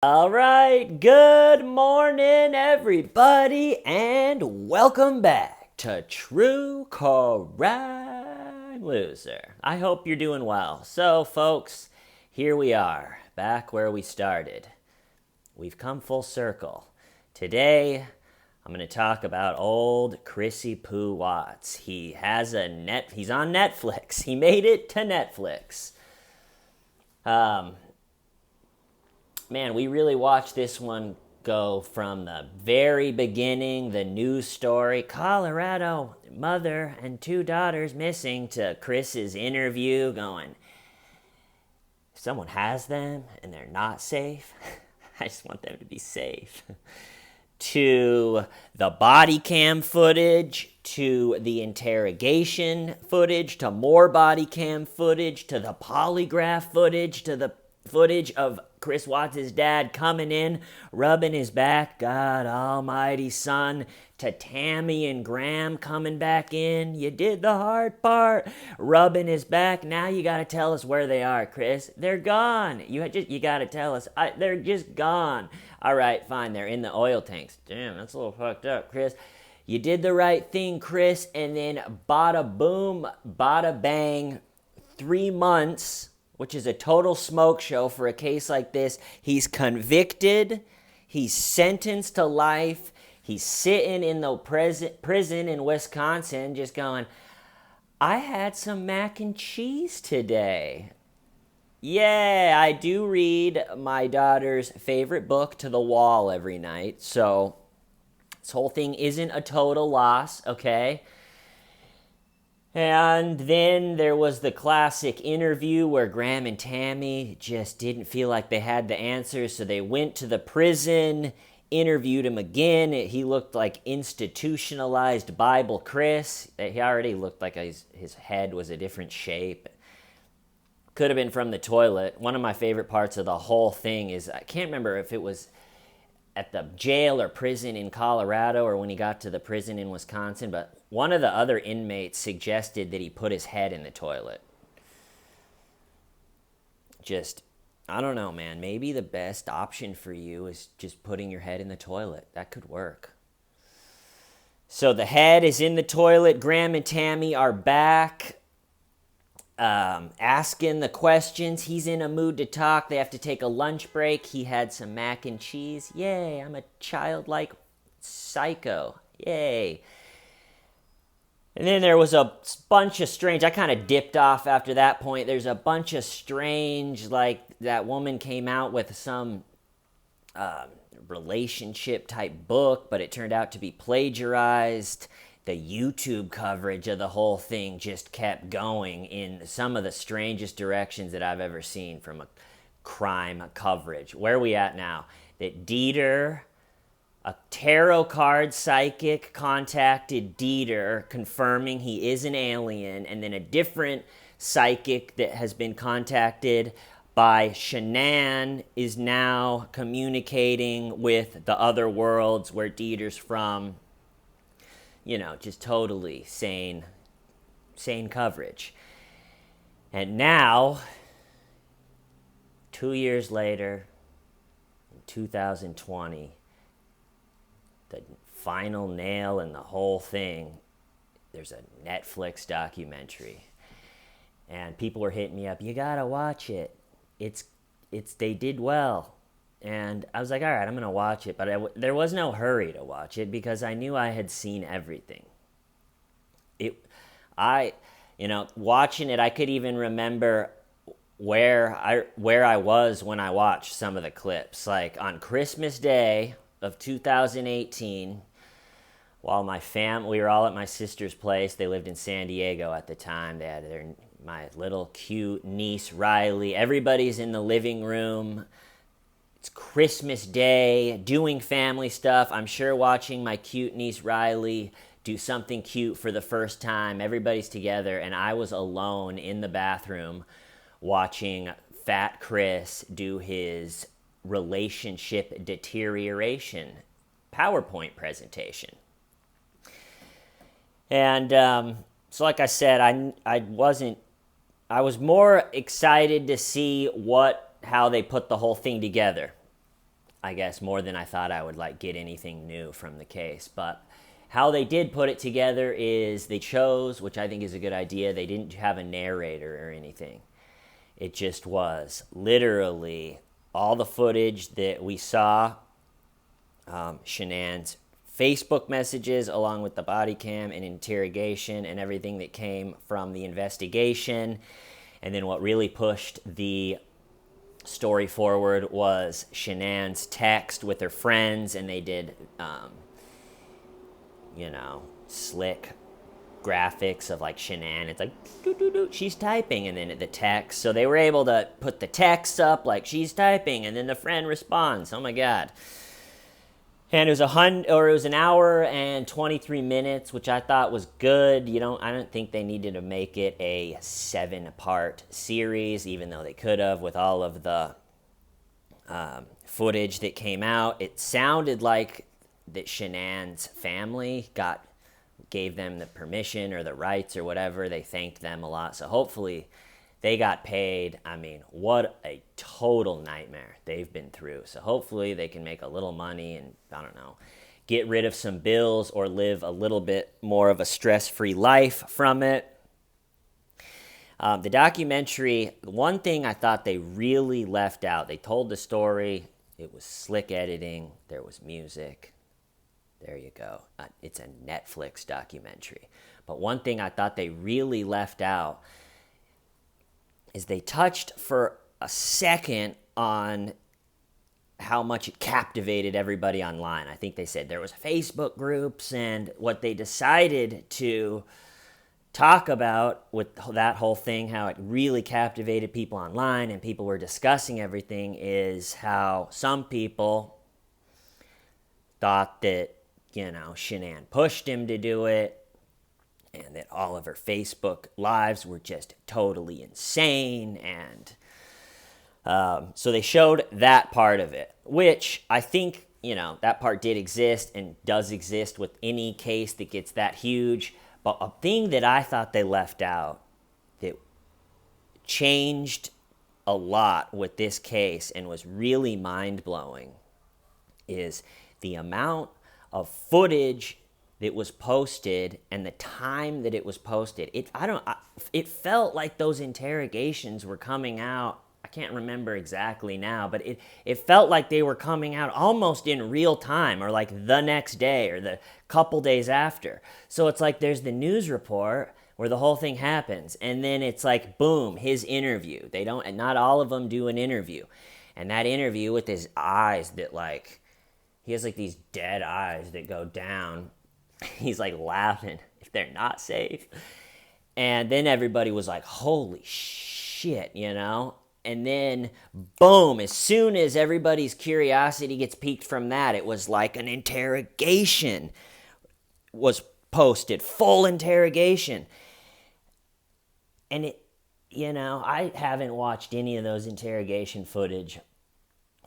All right, good morning, everybody, and welcome back to True Crime Loser. I hope you're doing well. So, folks, here we are, back where we started. We've come full circle. Today, I'm going to talk about old Chrissy Poo Watts. He's on Netflix. He made it to Netflix. Man, we really watched this one go from the very beginning, the news story, Colorado, mother and two daughters missing, to Chris's interview going, if someone has them and they're not safe, I just want them to be safe. To the body cam footage, to the interrogation footage, to more body cam footage, to the polygraph footage, to the footage of Chris Watts' dad coming in, rubbing his back, God almighty son, to Tammy and Graham coming back in. You did the hard part, rubbing his back. Now you got to tell us where they are, Chris. They're gone. You got to tell us. They're just gone. All right, fine. They're in the oil tanks. Damn, that's a little fucked up, Chris. You did the right thing, Chris. And then bada boom, bada bang, 3 months, which is a total smoke show for a case like this. He's convicted. He's sentenced to life. He's sitting in the prison in Wisconsin just going, I had some mac and cheese today. Yeah, I do read my daughter's favorite book to the wall every night. So this whole thing isn't a total loss, okay? And then there was the classic interview where Graham and Tammy just didn't feel like they had the answers, so they went to the prison, interviewed him again. He looked like institutionalized Bible Chris. He already looked like his head was a different shape. Could have been from the toilet. One of my favorite parts of the whole thing is, I can't remember if it was at the jail or prison in Colorado or when he got to the prison in Wisconsin, but one of the other inmates suggested that he put his head in the toilet. Just, I don't know, man. Maybe the best option for you is just putting your head in the toilet. That could work. So the head is in the toilet. Graham and Tammy are back. Asking the questions. He's in a mood to talk. They have to take a lunch break. He had some mac and cheese. Yay, I'm a childlike psycho. Yay. And then there was a bunch of strange, I kind of dipped off after that point. There's a bunch of strange, like that woman came out with some relationship type book, but it turned out to be plagiarized. The YouTube coverage of the whole thing just kept going in some of the strangest directions that I've ever seen from a crime coverage. Where are we at now? That Dieter, a tarot card psychic, contacted Dieter confirming he is an alien, and then a different psychic that has been contacted by Shanann is now communicating with the other worlds where Dieter's from. You know, just totally sane coverage. And now, 2 years later, in 2020, the final nail in the whole thing, there's a Netflix documentary. And people were hitting me up, you gotta watch it. They did well. And I was like, all right, I'm going to watch it. But there was no hurry to watch it because I knew I had seen everything. Watching it, I could even remember where I was when I watched some of the clips. Like on Christmas Day of 2018, while we were all at my sister's place. They lived in San Diego at the time. They had my little cute niece, Riley. Everybody's in the living room. It's Christmas Day, doing family stuff. I'm sure watching my cute niece Riley do something cute for the first time. Everybody's together, and I was alone in the bathroom watching Fat Chris do his relationship deterioration PowerPoint presentation. And so like I said, I was more excited to see how they put the whole thing together. I guess, more than I thought I would like get anything new from the case. But how they did put it together is they chose, which I think is a good idea, they didn't have a narrator or anything. It just was literally all the footage that we saw, Shanann's Facebook messages along with the body cam and interrogation and everything that came from the investigation. And then what really pushed the story forward was Shanann's text with her friends, and they did, slick graphics of like Shanann. It's like, she's typing, and then the text. So they were able to put the text up like she's typing, and then the friend responds. Oh my God. And it was an hour and 23 minutes, which I thought was good. I don't think they needed to make it a 7-part series, even though they could have with all of the footage that came out. It sounded like that Shanann's family gave them the permission or the rights or whatever. They thanked them a lot. So hopefully they got paid. I mean, what a total nightmare they've been through. So hopefully they can make a little money and, I don't know, get rid of some bills or live a little bit more of a stress-free life from it. The documentary, one thing I thought they really left out, they told the story, it was slick editing, there was music. There you go. It's a Netflix documentary. But one thing I thought they really left out is they touched for a second on how much it captivated everybody online. I think they said there was Facebook groups, and what they decided to talk about with that whole thing, how it really captivated people online and people were discussing everything, is how some people thought that, Shanann pushed him to do it, and that all of her Facebook lives were just totally insane. And so they showed that part of it, which I think, that part did exist and does exist with any case that gets that huge. But a thing that I thought they left out that changed a lot with this case and was really mind-blowing is the amount of footage that was posted and the time that it was posted. It felt like those interrogations were coming out. I can't remember exactly now, but it felt like they were coming out almost in real time, or like the next day or the couple days after. So it's like there's the news report where the whole thing happens, and then it's like, boom, his interview. Not all of them do an interview. And that interview with his eyes that he has like these dead eyes that go down. He's like laughing if they're not safe. And then everybody was like, holy shit, And then, boom, as soon as everybody's curiosity gets piqued from that, it was like an interrogation was posted, full interrogation. And I haven't watched any of those interrogation footage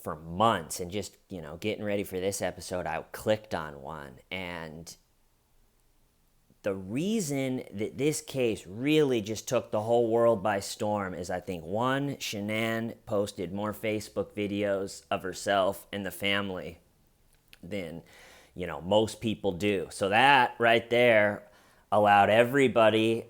for months, and just, getting ready for this episode, I clicked on one. And the reason that this case really just took the whole world by storm is, I think, one, Shanann posted more Facebook videos of herself and the family than, most people do. So that right there allowed everybody,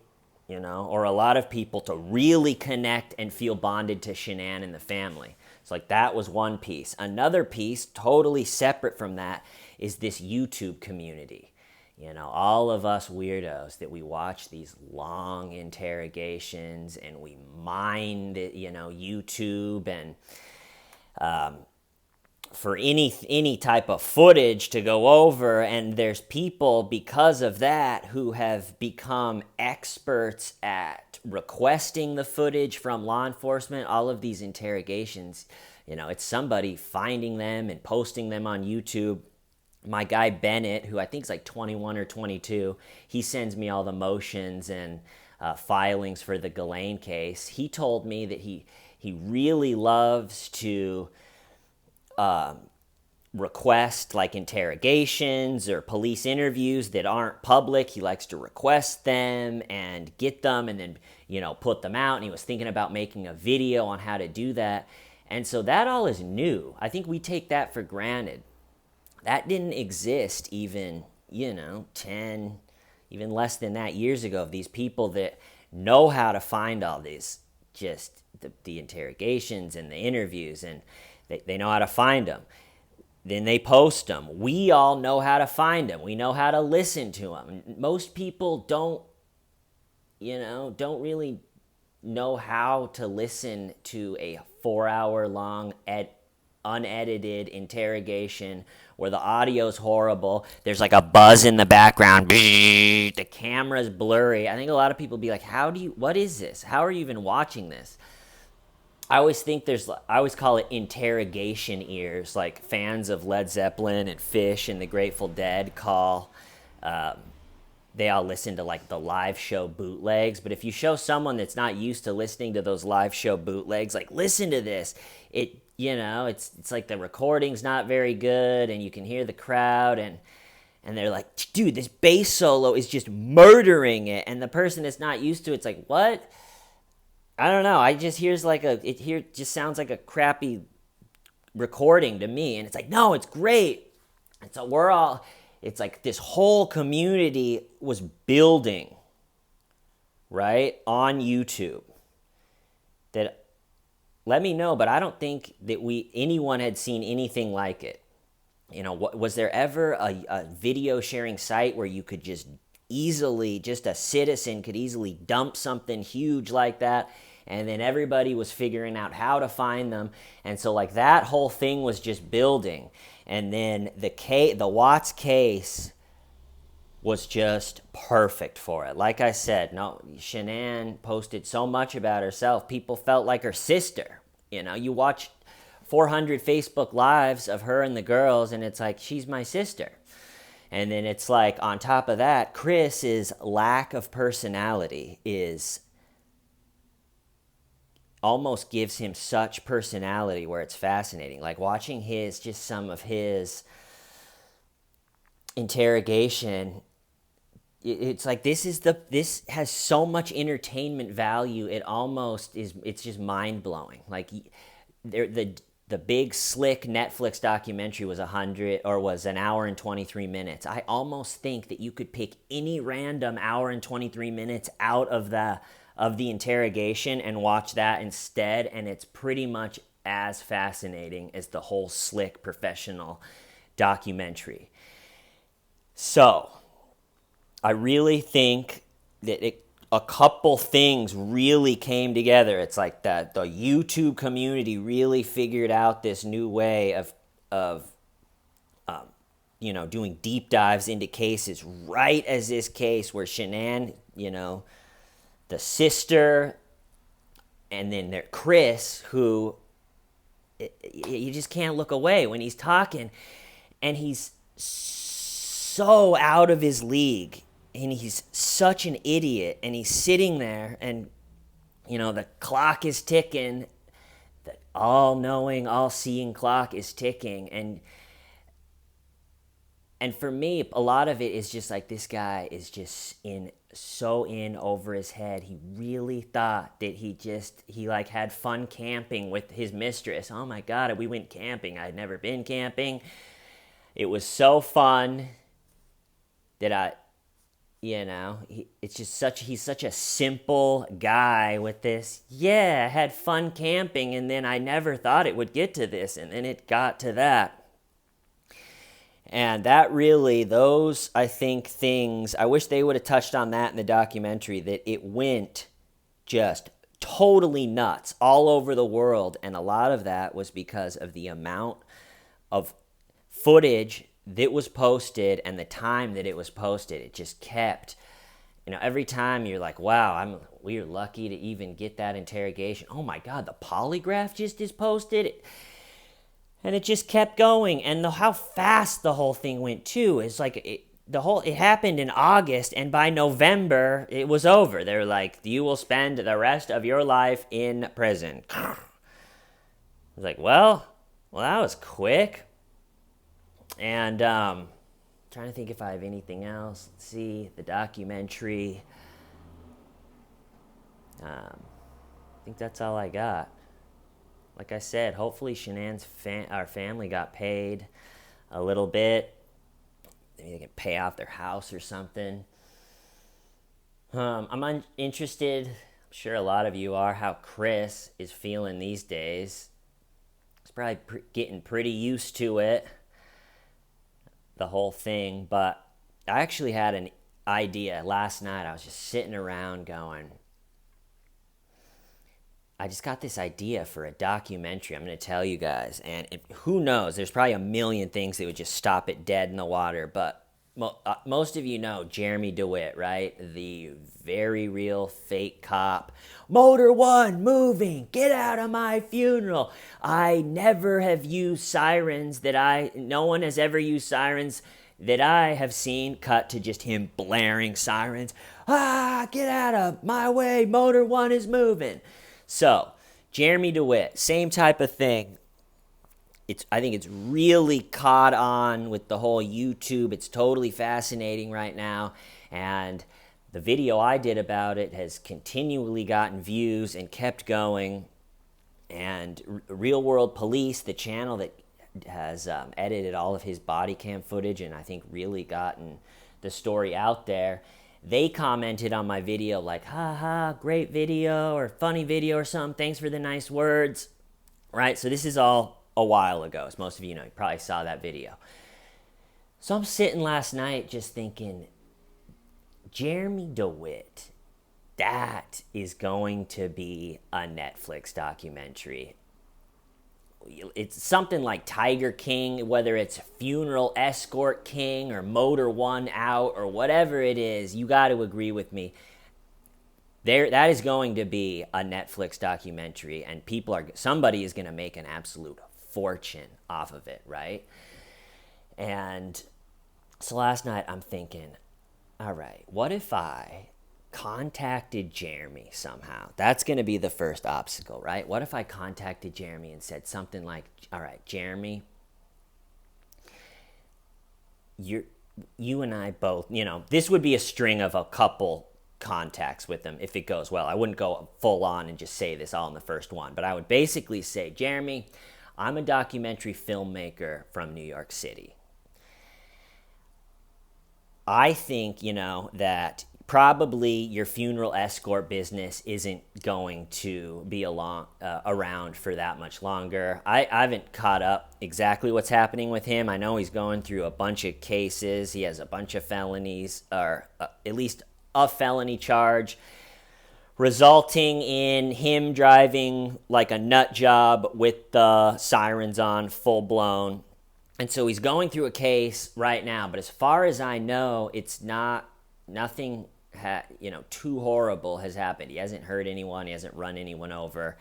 or a lot of people, to really connect and feel bonded to Shanann and the family. So that was one piece. Another piece, totally separate from that, is this YouTube community. All of us weirdos that we watch these long interrogations and we mine, YouTube and for any type of footage to go over. And there's people, because of that, who have become experts at requesting the footage from law enforcement. All of these interrogations, it's somebody finding them and posting them on YouTube. My guy Bennett, who I think is like 21 or 22, he sends me all the motions and filings for the Ghislaine case. He told me that he really loves to request like interrogations or police interviews that aren't public. He likes to request them and get them and then, put them out. And he was thinking about making a video on how to do that. And so that all is new. I think we take that for granted. That didn't exist even, 10, even less than that years ago, of these people that know how to find all these, just the interrogations and the interviews, and they know how to find them. Then they post them. We all know how to find them. We know how to listen to them. Most people don't really know how to listen to a 4-hour long unedited interrogation where the audio's horrible. There's like a buzz in the background. The camera's blurry. I think a lot of people be like, what is this? How are you even watching this? I always call it interrogation ears, like fans of Led Zeppelin and Fish and the Grateful Dead call. They all listen to like the live show bootlegs. But if you show someone that's not used to listening to those live show bootlegs, like, listen to this, it's like the recording's not very good, and you can hear the crowd, and they're like, dude, this bass solo is just murdering it, and the person that's not used to it's like, what? I don't know. I just it just sounds like a crappy recording to me, and it's like, no, it's great. And so it's like this whole community was building, right, on YouTube. That, let me know, but I don't think that anyone had seen anything like it. Was there ever a video sharing site where you could just a citizen could easily dump something huge like that, and then everybody was figuring out how to find them? And so like that whole thing was just building. And then the Watts case was just perfect for it. Like I said, Shanann posted so much about herself. People felt like her sister. You watch 400 Facebook Lives of her and the girls, and it's like, she's my sister. And then it's like, on top of that, Chris's lack of personality almost gives him such personality where it's fascinating. Like watching some of his interrogation, it's like, this has so much entertainment value. It's just mind blowing. Like the big slick Netflix documentary was an hour and 23 minutes. I almost think that you could pick any random hour and 23 minutes out of the interrogation and watch that instead, and it's pretty much as fascinating as the whole slick professional documentary. So, I really think that a couple things really came together. It's like the YouTube community really figured out this new way of doing deep dives into cases, right as this case where Shanann, the sister, and then there Chris, who you just can't look away when he's talking, and he's so out of his league, and he's such an idiot, and he's sitting there, and the clock is ticking, the all-knowing, all-seeing clock is ticking, and for me, a lot of it is just like, this guy is just so in over his head. He really thought that he like had fun camping with his mistress. Oh my God, we went camping. I'd never been camping. It was so fun that he's such a simple guy with this. Yeah, I had fun camping, and then I never thought it would get to this, and then it got to that. And that really, those, I think, things, I wish they would have touched on that in the documentary, that it went just totally nuts all over the world. And a lot of that was because of the amount of footage that was posted and the time that it was posted. It just kept, every time you're like, wow, we're lucky to even get that interrogation. Oh my God, the polygraph just is posted. And it just kept going, and how fast the whole thing went too is like it happened in August, and by November it was over. They're like, you will spend the rest of your life in prison. I was like, well, that was quick. And trying to think if I have anything else. Let's see, the documentary. I think that's all I got. like I said, hopefully Shanann's our family got paid a little bit. Maybe they can pay off their house or something. I'm interested, I'm sure a lot of you are, how Chris is feeling these days. He's probably getting pretty used to it, the whole thing. But I actually had an idea last night. I was just sitting around going, I just got this idea for a documentary I'm going to tell you guys. And who knows, there's probably a million things that would just stop it dead in the water. But most of you know Jeremy DeWitt, right? The very real fake cop. Motor One moving, get out of my funeral. I never have used sirens no one has ever used sirens that I have seen. Cut to just him blaring sirens. Get out of my way, Motor One is moving. So, Jeremy DeWitt, same type of thing. I think it's really caught on with the whole YouTube. It's totally fascinating right now. And the video I did about it has continually gotten views and kept going. And Real World Police, the channel that has edited all of his body cam footage and I think really gotten the story out there, they commented on my video like, ha, great video or funny video or something. Thanks for the nice words. Right? So this is all a while ago, as most of you know. You probably saw that video. So I'm sitting last night just thinking, Jeremy DeWitt, that is going to be a Netflix documentary. It's something like Tiger King, whether it's Funeral Escort King or Motor One Out or whatever it is, you got to agree with me. That is going to be a Netflix documentary, and somebody is going to make an absolute fortune off of it, right? And so last night I'm thinking, all right, what if I contacted Jeremy somehow? That's going to be the first obstacle, right? What if I contacted Jeremy and said something like, all right, Jeremy, you and I both, this would be a string of a couple contacts with him if it goes well. I wouldn't go full on and just say this all in the first one, but I would basically say, Jeremy, I'm a documentary filmmaker from New York City. I think, that probably your funeral escort business isn't going to be around for that much longer. I haven't caught up exactly what's happening with him. I know he's going through a bunch of cases. He has a bunch of felonies, or at least a felony charge, resulting in him driving like a nut job with the sirens on full blown. And so he's going through a case right now, but as far as I know, it's nothing too horrible has happened. He hasn't hurt anyone. He hasn't run anyone over.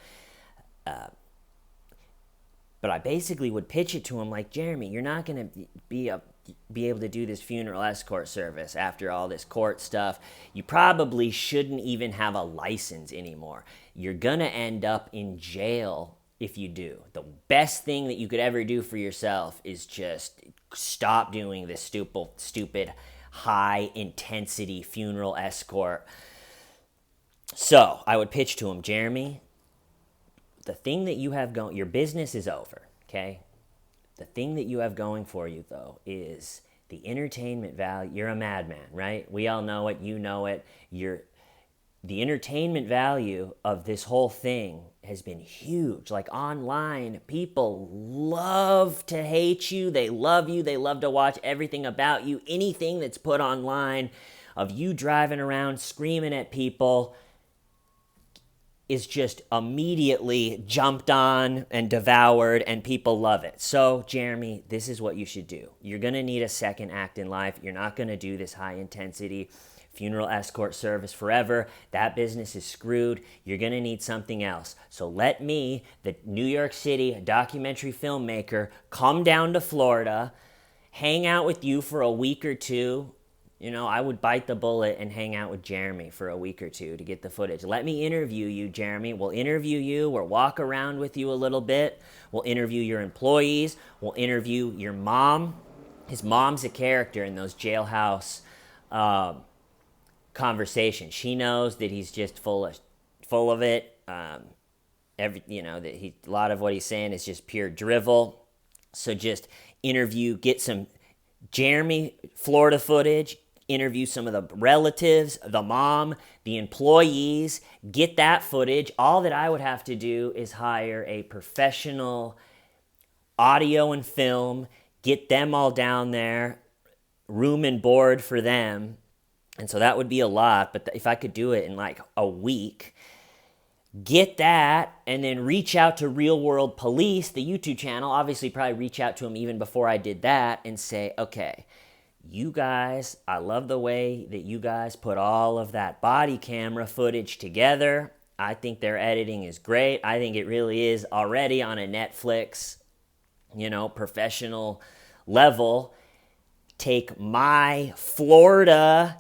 But I basically would pitch it to him like, Jeremy, you're not going to be able to do this funeral escort service after all this court stuff. You probably shouldn't even have a license anymore. You're going to end up in jail if you do. The best thing that you could ever do for yourself is just stop doing this stupid high-intensity funeral escort. So I would pitch to him, Jeremy, the thing that you have going, your business is over, okay? The thing that you have going for you, though, is the entertainment value. You're a madman, right? We all know it. You know it. The entertainment value of this whole thing has been huge. Like online, people love to hate you. They love you. They love to watch everything about you. Anything that's put online of you driving around screaming at people is just immediately jumped on and devoured, and people love it. So, Jeremy, this is what you should do. You're going to need a second act in life. You're not going to do this high-intensity funeral escort service forever. That business is screwed. You're going to need something else. So let me, the New York City documentary filmmaker, come down to Florida, hang out with you for a week or two. I would bite the bullet and hang out with Jeremy for a week or two to get the footage. Let me interview you, Jeremy. We'll interview you. We'll walk around with you a little bit. We'll interview your employees. We'll interview your mom. His mom's a character in those jailhouse conversations. She knows that he's just full of it. a lot of what he's saying is just pure drivel. So just get some Jeremy, Florida footage, interview some of the relatives, the mom, the employees, get that footage. All that I would have to do is hire a professional audio and film, get them all down there, room and board for them. And so that would be a lot, but if I could do it in like a week, get that, and then reach out to Real World Police, the YouTube channel, obviously probably reach out to them even before I did that and say, okay, you guys, I love the way that you guys put all of that body camera footage together. I think their editing is great. I think it really is already on a Netflix, professional level. Take my Florida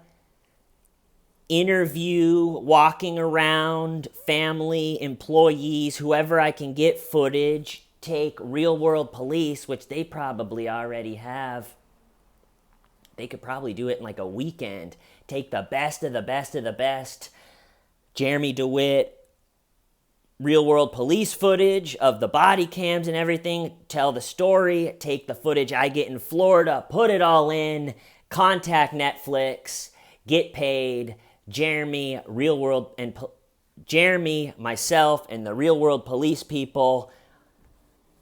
interview, walking around, family, employees, whoever I can get footage. Take Real World Police, which they probably already have. They could probably do it in like a weekend. Take the best of the best of the best. Jeremy DeWitt, Real World Police footage of the body cams and everything. Tell the story. Take the footage I get in Florida. Put it all in. Contact Netflix. Get paid. Jeremy, myself, and the Real World Police people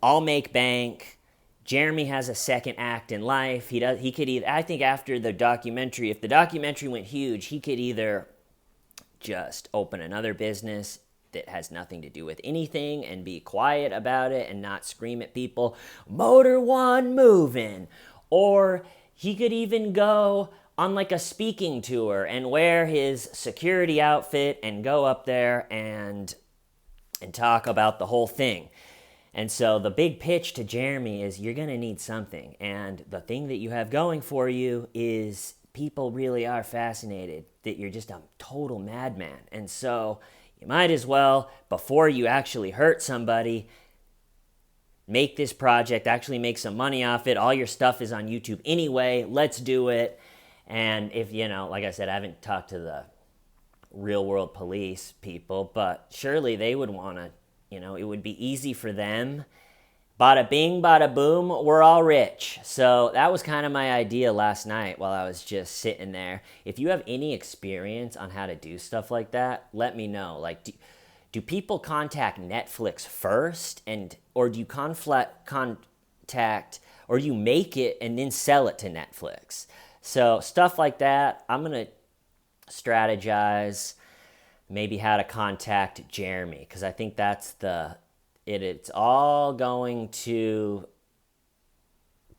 all make bank. Jeremy has a second act in life. He could either, I think after the documentary, if the documentary went huge, he could either just open another business that has nothing to do with anything and be quiet about it and not scream at people, Motor One moving. Or he could even go on like a speaking tour and wear his security outfit and go up there and talk about the whole thing. And so the big pitch to Jeremy is you're going to need something. And the thing that you have going for you is people really are fascinated that you're just a total madman. And so you might as well, before you actually hurt somebody, make this project, actually make some money off it. All your stuff is on YouTube anyway. Let's do it. And if, like I said, I haven't talked to the Real World Police people, but surely they would want to, it would be easy for them. Bada bing, bada boom, we're all rich. So that was kind of my idea last night while I was just sitting there. If you have any experience on how to do stuff like that, let me know. Like, do people contact Netflix first, or do you contact, or you make it and then sell it to Netflix? So stuff like that, I'm going to strategize maybe how to contact Jeremy, because I think that's it's all going to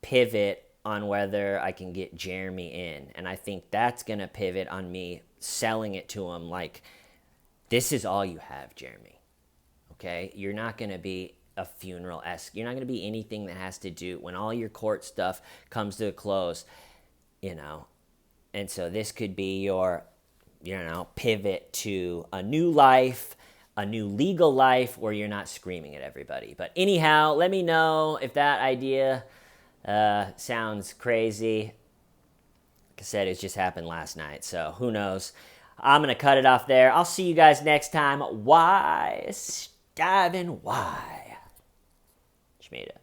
pivot on whether I can get Jeremy in. And I think that's going to pivot on me selling it to him like, this is all you have, Jeremy. Okay? You're not going to be a funeral-esque. You're not going to be anything that has to do, when all your court stuff comes to a close, And so this could be your, pivot to a new life, a new legal life where you're not screaming at everybody. But anyhow, let me know if that idea sounds crazy. Like I said, it just happened last night, so who knows. I'm going to cut it off there. I'll see you guys next time. Why? Diving why? Shmeda.